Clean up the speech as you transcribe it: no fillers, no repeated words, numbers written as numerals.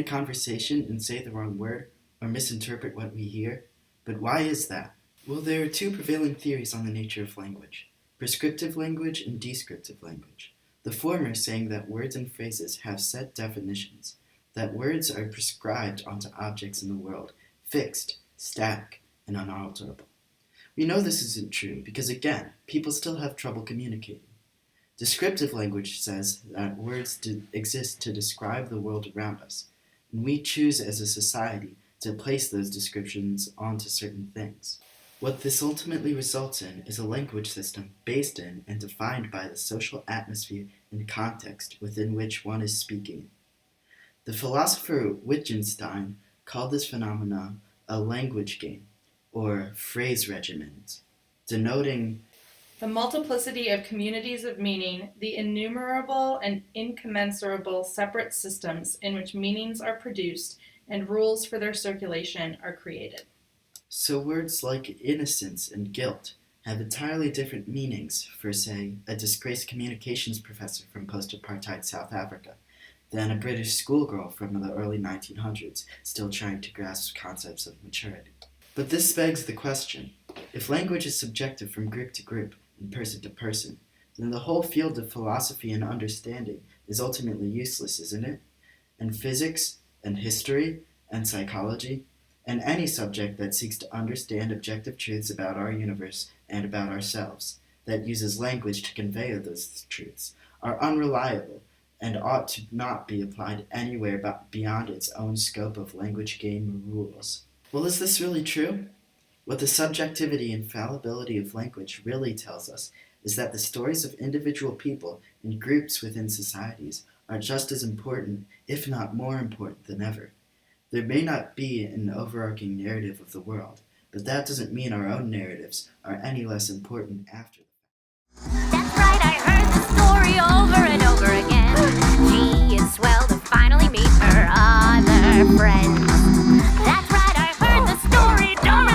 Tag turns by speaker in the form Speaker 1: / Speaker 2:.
Speaker 1: a conversation and say the wrong word or misinterpret what we hear. But why is that? Well, there are two prevailing theories on the nature of language: prescriptive language and descriptive language. The former saying that words and phrases have set definitions, that words are prescribed onto objects in the world, fixed, static, and unalterable. We know this isn't true because, again, people still have trouble communicating. Descriptive language says that words exist to describe the world around us, and we choose as a society to place those descriptions onto certain things. What this ultimately results in is a language system based in and defined by the social atmosphere and context within which one is speaking. The philosopher Wittgenstein called this phenomenon a language game, or phrase regiment, denoting
Speaker 2: the multiplicity of communities of meaning, the innumerable and incommensurable separate systems in which meanings are produced and rules for their circulation are created.
Speaker 1: So words like innocence and guilt have entirely different meanings for, say, a disgraced communications professor from post-apartheid South Africa than a British schoolgirl from the early 1900s still trying to grasp concepts of maturity. But this begs the question: if language is subjective from group to group and person to person, then the whole field of philosophy and understanding is ultimately useless, isn't it? And physics and history and psychology and any subject that seeks to understand objective truths about our universe and about ourselves, that uses language to convey those truths, are unreliable and ought to not be applied anywhere but beyond its own scope of language game rules. Well, is this really true? What the subjectivity and fallibility of language really tells us is that the stories of individual people and groups within societies are just as important, if not more important than ever. There may not be an overarching narrative of the world, but that doesn't mean our own narratives are any less important after the fact.
Speaker 3: That's right, I heard the story over and over again. She is swell to finally meet her other friends. That's right, I heard the story, don't